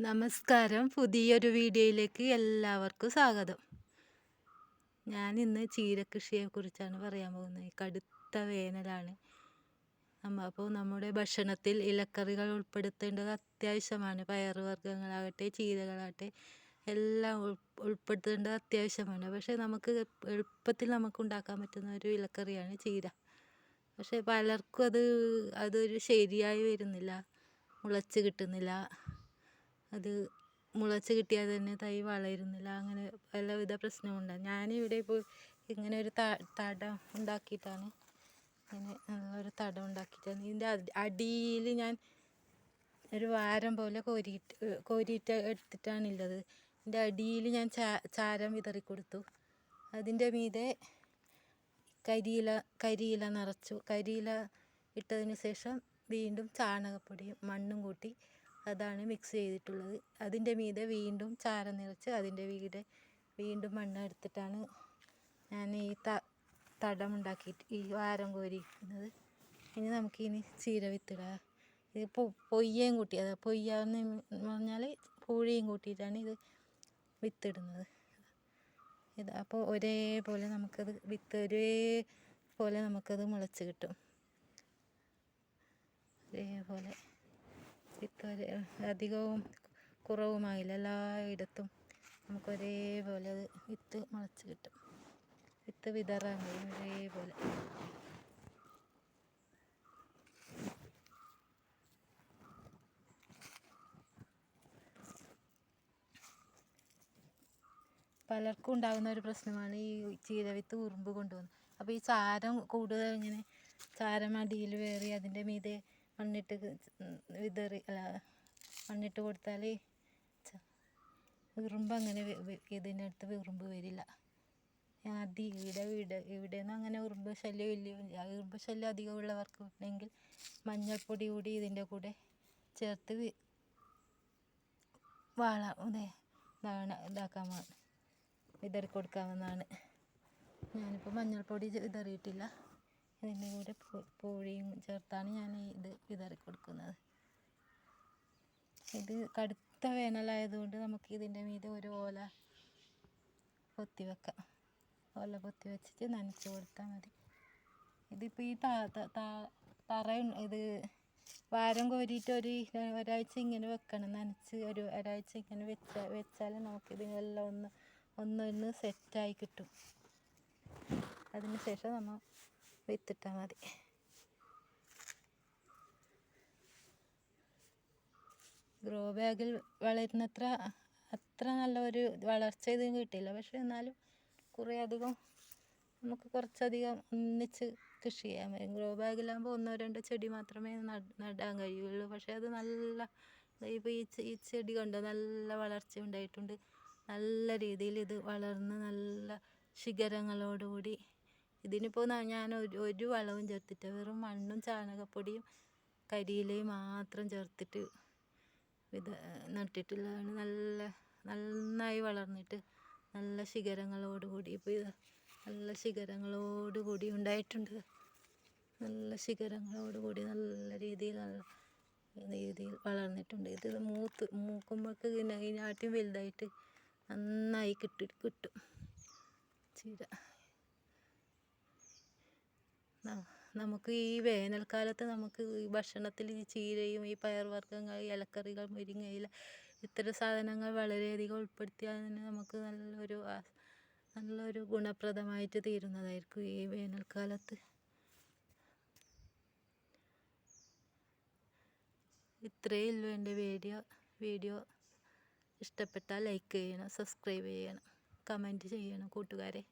നമസ്കാരം. പുതിയൊരു വീഡിയോയിലേക്ക് എല്ലാവർക്കും സ്വാഗതം. ഞാൻ ഇന്ന് ചീരകൃഷിയെക്കുറിച്ചാണ് പറയാൻ പോകുന്നത്. ഈ കടുത്ത വേനലാണ്. അപ്പോൾ നമ്മുടെ ഭക്ഷണത്തിൽ ഇലക്കറികൾ ഉൾപ്പെടുത്തേണ്ടത് അത്യാവശ്യമാണ്. പയറുവർഗ്ഗങ്ങളാകട്ടെ ചീരകളാകട്ടെ എല്ലാം ഉൾപ്പെടുത്തേണ്ടത് അത്യാവശ്യമാണ്. പക്ഷേ എളുപ്പത്തിൽ നമുക്ക് ഉണ്ടാക്കാൻ പറ്റുന്ന ഒരു ഇലക്കറിയാണ് ചീര. പക്ഷേ പലർക്കും അതൊരു ശരിയായി വരുന്നില്ല, മുളച്ച് കിട്ടുന്നില്ല. അത് മുളച്ച് കിട്ടിയാൽ തന്നെ തൈ വളരുന്നില്ല. അങ്ങനെ പലവിധ പ്രശ്നമുണ്ട്. ഞാനിവിടെ ഇപ്പോൾ ഇങ്ങനെ ഒരു തടം ഉണ്ടാക്കിയിട്ടാണ് ഇതിൻ്റെ അടിയിൽ ഞാൻ ഒരു വാരം പോലെ കോരിയിട്ട് എടുത്തിട്ടാണുള്ളത്. ഇതിൻ്റെ അടിയിൽ ഞാൻ ചാരം വിതറിക്കൊടുത്തു. അതിൻ്റെ മീതെ കരിയില നിറച്ചു. കരിയില ഇട്ടതിന് ശേഷം വീണ്ടും ചാണകപ്പൊടിയും മണ്ണും കൂട്ടി അതാണ് മിക്സ് ചെയ്തിട്ടുള്ളത്. അതിൻ്റെ മീതെ വീണ്ടും ചാരം നിറച്ച് അതിൻ്റെ മീതെ വീണ്ടും മണ്ണ് എടുത്തിട്ടാണ് ഞാൻ ഈ തടം ഉണ്ടാക്കിയിട്ട് ഈ വാരം കോരിയിരിക്കുന്നത്. ഇനി നമുക്കിനി ചീര വിത്തിടാം. ഇത് പൊയ്യയും കൂട്ടിയത്, പൊയ്യാന്ന് പറഞ്ഞാൽ പൂഴിയും കൂട്ടിയിട്ടാണ് ഇത് വിത്തിടുന്നത്. അപ്പോൾ ഒരേപോലെ നമുക്കത് മുളച്ച് കിട്ടും. ഒരേപോലെ അധികവും കുറവുമായില്ല, എല്ലായിടത്തും നമുക്ക് ഒരേപോലെ അത് വിത്ത് മുളച്ച് കിട്ടും. വിത്ത് വിതറാൻ കഴിയും ഒരേപോലെ. പലർക്കും ഉണ്ടാകുന്ന ഒരു പ്രശ്നമാണ് ഈ ചീരവിത്ത് ഉറുമ്പ് കൊണ്ടുവന്ന്. അപ്പോൾ ഈ ചാരം കൂടുതൽ ഇങ്ങനെ ചാരം അടിയിൽ വേറി അതിൻ്റെ മീതെ മണ്ണിട്ട് കൊടുത്താൽ ഉറുമ്പ് അങ്ങനെ ഇതിനടുത്ത് ഉറുമ്പ് വരില്ല. ഇവിടെയൊന്നും അങ്ങനെ ഉറുമ്പ് ശല്യം അധികമുള്ളവർക്ക് ഉണ്ടെങ്കിൽ മഞ്ഞൾപ്പൊടി കൂടി ഇതിൻ്റെ കൂടെ ചേർത്ത് വിതറി കൊടുക്കാവുന്നതാണ്. ഞാനിപ്പോൾ മഞ്ഞൾപ്പൊടി വിതറിയിട്ടില്ല. ഇതിൻ്റെ കൂടെ പൂഴിയും ചേർത്താണ് ഞാൻ ഇത് വിതറി കൊടുക്കുന്നത്. ഇത് കടുത്ത വേനലായതുകൊണ്ട് നമുക്ക് ഇതിൻ്റെ മീതെ ഒരു ഓല പൊത്തി വെച്ചിട്ട് നനച്ച് കൊടുത്താൽ മതി. ഇതിപ്പോൾ ഈ ഇത് വാരം കോരിയിട്ട് ഒരാഴ്ച ഇങ്ങനെ വെക്കണം. നനച്ച് ഒരാഴ്ച ഇങ്ങനെ വെച്ചാൽ നമുക്കിതിനെല്ലാം ഒന്നൊന്ന് സെറ്റായി കിട്ടും. അതിന് ശേഷം നമ്മൾ വിത്തിട്ടാൽ മതി. ഗ്രോ ബാഗിൽ വളരുന്നത്ര അത്ര നല്ല ഒരു വളർച്ച ഇതിന് കിട്ടില്ല. പക്ഷേ എന്നാലും കുറച്ചധികം ഒന്നിച്ച് കൃഷി ചെയ്യാൻ പറ്റും. ഗ്രോ ബാഗിലാകുമ്പോൾ 1-2 ചെടി മാത്രമേ നടാൻ കഴിയുള്ളൂ. പക്ഷേ അത് ഇപ്പോൾ ഈ ചെടി കണ്ടോ, നല്ല വളർച്ച ഉണ്ടായിട്ടുണ്ട്. നല്ല രീതിയിൽ ഇത് വളർന്ന് നല്ല ശിഖരങ്ങളോടുകൂടി. ഇതിനിപ്പോൾ ഞാൻ ഒരു വളവും ചേർത്തിട്ട് വെറും മണ്ണും ചാണകപ്പൊടിയും കരിയിലയും മാത്രം ചേർത്തിട്ട് നട്ടിട്ടുള്ളതാണ്. നന്നായി വളർന്നിട്ട് നല്ല ശിഖരങ്ങളോടുകൂടി ഉണ്ടായിട്ടുണ്ട്. നല്ല രീതിയിൽ വളർന്നിട്ടുണ്ട്. ഇത് മൂക്കുമ്പോഴേക്ക് ഇതിനാട്ടിയും വലുതായിട്ട് നന്നായി കിട്ടും ചീര. നമുക്ക് ഈ വേനൽക്കാലത്ത് നമുക്ക് ഈ ഭക്ഷണത്തിൽ ഈ ചീരയും ഈ പയർവർഗ്ഗങ്ങൾ, ഇലക്കറികൾ, മുരിങ്ങയില ഇത്തരം സാധനങ്ങൾ വളരെയധികം ഉൾപ്പെടുത്തിയാൽ തന്നെ നമുക്ക് നല്ലൊരു ഗുണപ്രദമായിട്ട് തീരുന്നതായിരിക്കും ഈ വേനൽക്കാലത്ത്. ഇത്രയേ ഉള്ളൂ എൻ്റെ വീഡിയോ. ഇഷ്ടപ്പെട്ടാൽ ലൈക്ക് ചെയ്യണം, സബ്സ്ക്രൈബ് ചെയ്യണം, കമൻറ്റ് ചെയ്യണം കൂട്ടുകാരെ.